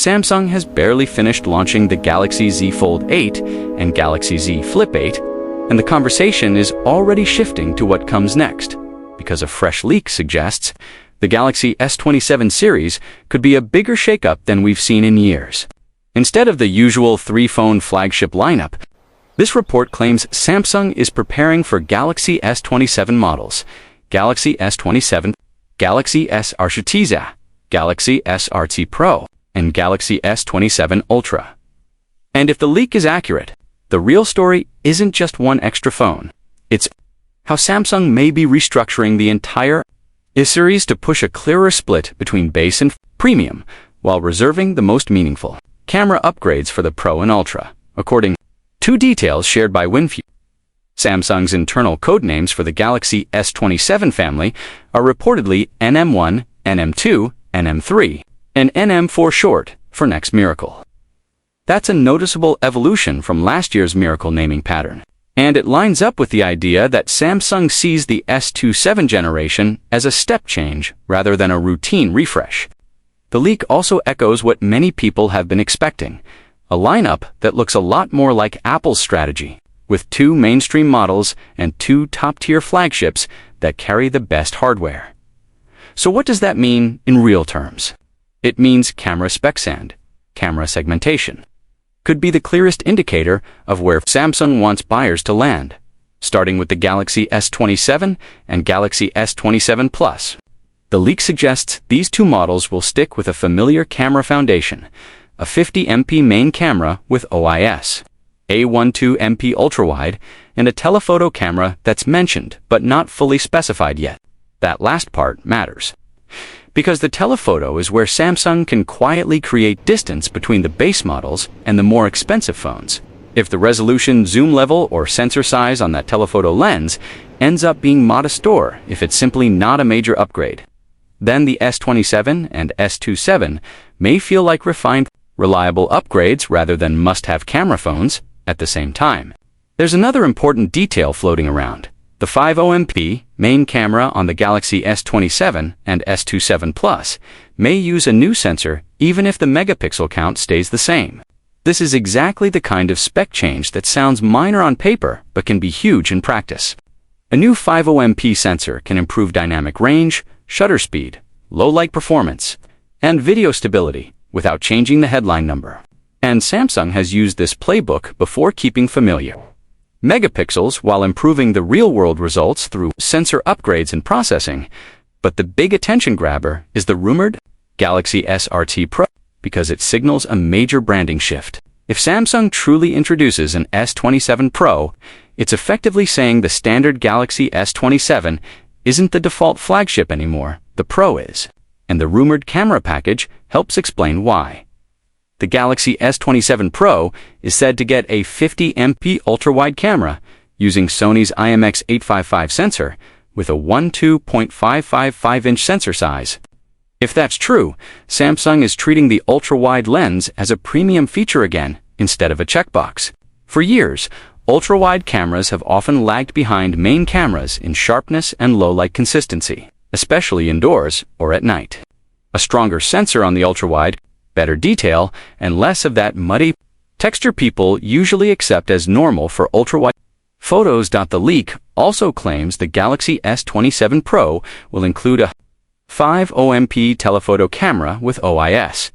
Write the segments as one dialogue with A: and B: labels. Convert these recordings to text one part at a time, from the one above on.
A: Samsung has barely finished launching the Galaxy Z Fold 8 and Galaxy Z Flip 8, and the conversation is already shifting to what comes next, because a fresh leak suggests the Galaxy S27 series could be a bigger shakeup than we've seen in years. Instead of the usual three-phone flagship lineup, this report claims Samsung is preparing for Galaxy S27 models, Galaxy S27, Galaxy S27, Galaxy S27 Pro, and Galaxy S27 Ultra. And if the leak is accurate, the real story isn't just one extra phone. It's how Samsung may be restructuring the entire S series to push a clearer split between base and premium, while reserving the most meaningful camera upgrades for the Pro and Ultra, according to details shared by WinFu. Samsung's internal codenames for the Galaxy S27 family are reportedly NM1, NM2, NM3, and NM4 short for Next Miracle. That's a noticeable evolution from last year's Miracle naming pattern, and it lines up with the idea that Samsung sees the S27 generation as a step change rather than a routine refresh. The leak also echoes what many people have been expecting, a lineup that looks a lot more like Apple's strategy, with two mainstream models and two top-tier flagships that carry the best hardware. So what does that mean in real terms? It means camera specs and camera segmentation could be the clearest indicator of where Samsung wants buyers to land, starting with the Galaxy S27 and Galaxy S27 Plus. The leak suggests these two models will stick with a familiar camera foundation, a 50MP main camera with OIS, a 12MP ultrawide, and a telephoto camera that's mentioned but not fully specified yet. That last part matters, because the telephoto is where Samsung can quietly create distance between the base models and the more expensive phones. If the resolution, zoom level, or sensor size on that telephoto lens ends up being modest, or if it's simply not a major upgrade, then the S27 and S27 may feel like refined, reliable upgrades rather than must-have camera phones at the same time. There's another important detail floating around. The 50MP main camera on the Galaxy S27 and S27 Plus may use a new sensor even if the megapixel count stays the same. This is exactly the kind of spec change that sounds minor on paper but can be huge in practice. A new 50MP sensor can improve dynamic range, shutter speed, low light performance, and video stability without changing the headline number. And Samsung has used this playbook before, keeping familiar megapixels while improving the real-world results through sensor upgrades and processing. But the big attention grabber is the rumored Galaxy S27 Pro, because it signals a major branding shift. If Samsung truly introduces an S27 Pro, it's effectively saying the standard Galaxy S27 isn't the default flagship anymore, the Pro is. And the rumored camera package helps explain why. The Galaxy S27 Pro is said to get a 50MP ultra-wide camera using Sony's IMX855 sensor with a 12.555-inch sensor size. If that's true, Samsung is treating the ultra-wide lens as a premium feature again instead of a checkbox. For years, ultra-wide cameras have often lagged behind main cameras in sharpness and low-light consistency, especially indoors or at night. A stronger sensor on the ultra-wide, better detail, and less of that muddy texture people usually accept as normal for ultra-wide photos. The leak also claims the Galaxy S27 Pro will include a 50MP telephoto camera with OIS.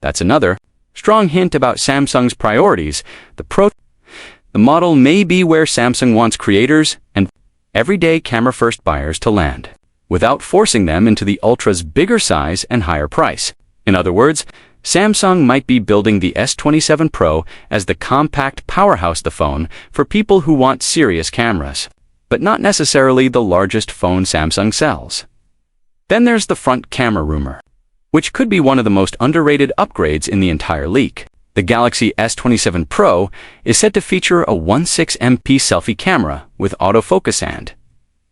A: That's another strong hint about Samsung's priorities. The model may be where Samsung wants creators and everyday camera-first buyers to land, without forcing them into the Ultra's bigger size and higher price. In other words, Samsung might be building the S27 Pro as the compact powerhouse, the phone for people who want serious cameras, but not necessarily the largest phone Samsung sells. Then there's the front camera rumor, which could be one of the most underrated upgrades in the entire leak. The Galaxy S27 Pro is said to feature a 16MP selfie camera with autofocus, and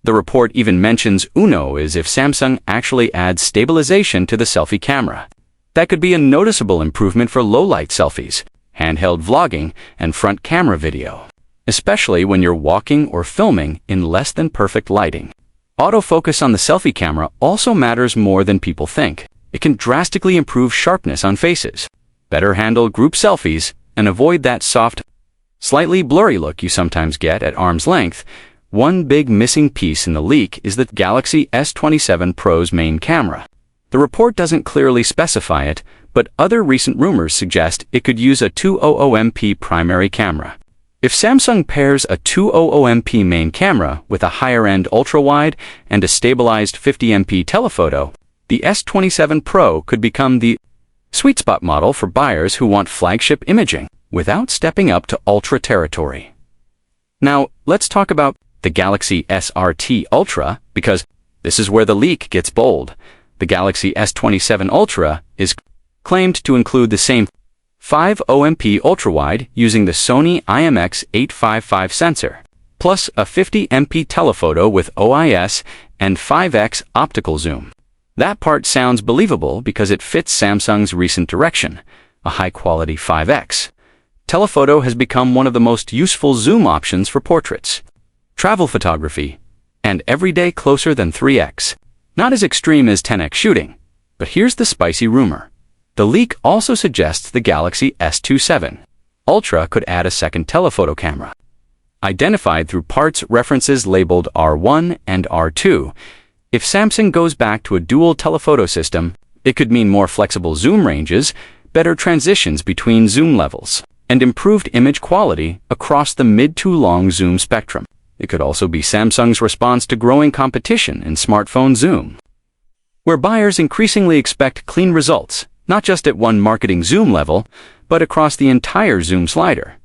A: the report even mentions Uno as if Samsung actually adds stabilization to the selfie camera. That could be a noticeable improvement for low-light selfies, handheld vlogging, and front camera video, especially when you're walking or filming in less than perfect lighting. Autofocus on the selfie camera also matters more than people think. It can drastically improve sharpness on faces, better handle group selfies, and avoid that soft, slightly blurry look you sometimes get at arm's length, one big missing piece in the leak is the Galaxy S27 Pro's main camera. The report doesn't clearly specify it, but other recent rumors suggest it could use a 200MP primary camera. If Samsung pairs a 200MP main camera with a higher-end ultra-wide and a stabilized 50MP telephoto, the S27 Pro could become the sweet spot model for buyers who want flagship imaging without stepping up to ultra territory. Now, let's talk about the Galaxy S27 Ultra, because this is where the leak gets bold. The Galaxy S27 Ultra is claimed to include the same 50MP ultrawide using the Sony IMX855 sensor, plus a 50MP telephoto with OIS and 5x optical zoom. That part sounds believable because it fits Samsung's recent direction, a high-quality 5x. Telephoto has become one of the most useful zoom options for portraits, travel photography, and every day closer than 3x. Not as extreme as 10x shooting, but here's the spicy rumor. The leak also suggests the Galaxy S27 Ultra could add a second telephoto camera. Identified through parts references labeled R1 and R2, if Samsung goes back to a dual telephoto system, it could mean more flexible zoom ranges, better transitions between zoom levels, and improved image quality across the mid to long zoom spectrum. It could also be Samsung's response to growing competition in smartphone zoom, where buyers increasingly expect clean results, not just at one marketing zoom level, but across the entire zoom slider.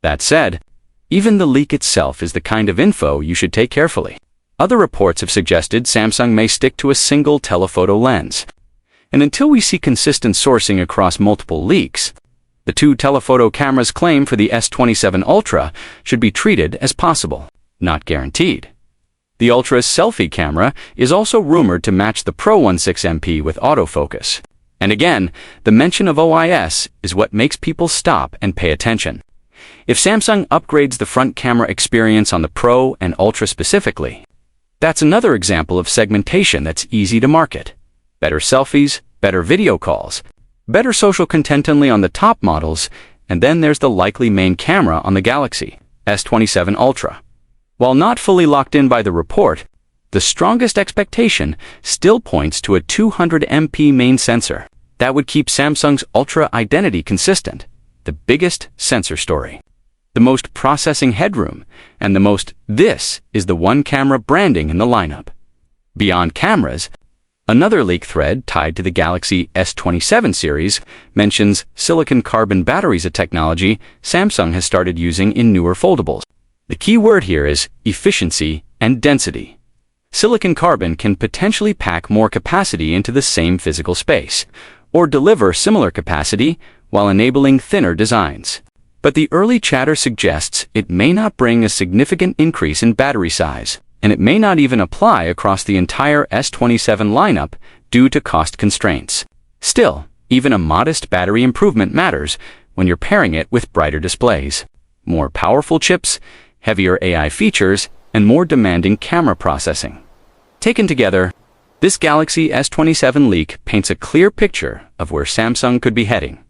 A: That said, even the leak itself is the kind of info you should take carefully. Other reports have suggested Samsung may stick to a single telephoto lens. And until we see consistent sourcing across multiple leaks, the two telephoto cameras claim for the S27 Ultra should be treated as possible, not guaranteed. The Ultra's selfie camera is also rumored to match the Pro 16MP with autofocus. And again, the mention of OIS is what makes people stop and pay attention. If Samsung upgrades the front camera experience on the Pro and Ultra specifically, that's another example of segmentation that's easy to market. Better selfies, better video calls, better social content only on the top models, and then there's the likely main camera on the Galaxy S27 Ultra. While not fully locked in by the report, the strongest expectation still points to a 200MP main sensor. That would keep Samsung's Ultra identity consistent, the biggest sensor story, the most processing headroom, and the most "this is the one camera" branding in the lineup. Beyond cameras, another leak thread tied to the Galaxy S27 series mentions silicon carbon batteries, a technology Samsung has started using in newer foldables. The key word here is efficiency and density. Silicon carbon can potentially pack more capacity into the same physical space, or deliver similar capacity while enabling thinner designs. But the early chatter suggests it may not bring a significant increase in battery size, and it may not even apply across the entire S27 lineup due to cost constraints. Still, even a modest battery improvement matters when you're pairing it with brighter displays, more powerful chips, heavier AI features, and more demanding camera processing. Taken together, this Galaxy S27 leak paints a clear picture of where Samsung could be heading.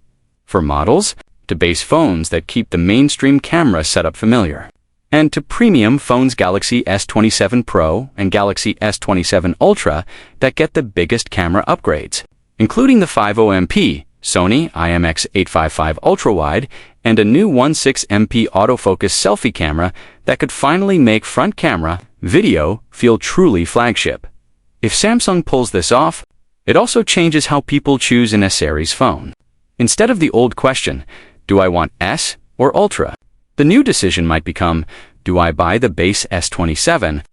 A: For models, to base phones that keep the mainstream camera setup familiar, and to premium phones Galaxy S27 Pro and Galaxy S27 Ultra that get the biggest camera upgrades, including the 50MP Sony IMX855 ultrawide and a new 16MP autofocus selfie camera that could finally make front camera video feel truly flagship. If Samsung pulls this off, it also changes how people choose an S-series phone. Instead of the old question, do I want S or Ultra? The new decision might become, do I buy the base S27,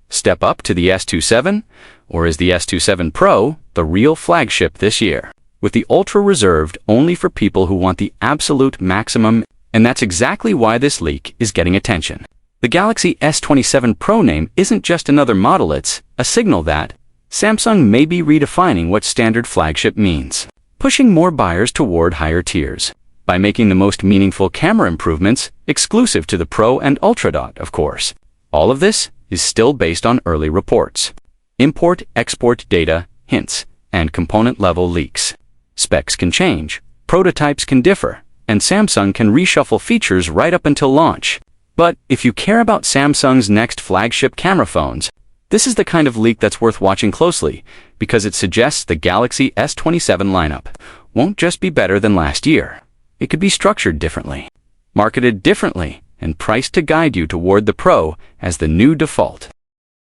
A: step up to the S27, or is the S27 Pro the real flagship this year, with the Ultra reserved only for people who want the absolute maximum? And that's exactly why this leak is getting attention. The Galaxy S27 Pro name isn't just another model, it's a signal that Samsung may be redefining what standard flagship means, pushing more buyers toward higher tiers by making the most meaningful camera improvements exclusive to the Pro and Ultra. Of course, all of this is still based on early reports, import-export data, hints, and component-level leaks. Specs can change, Prototypes can differ, and Samsung can reshuffle features right up until launch. But if you care about Samsung's next flagship camera phones, this is the kind of leak that's worth watching closely, because it suggests the Galaxy S27 lineup won't just be better than last year. It could be structured differently, marketed differently, and priced to guide you toward the Pro as the new default.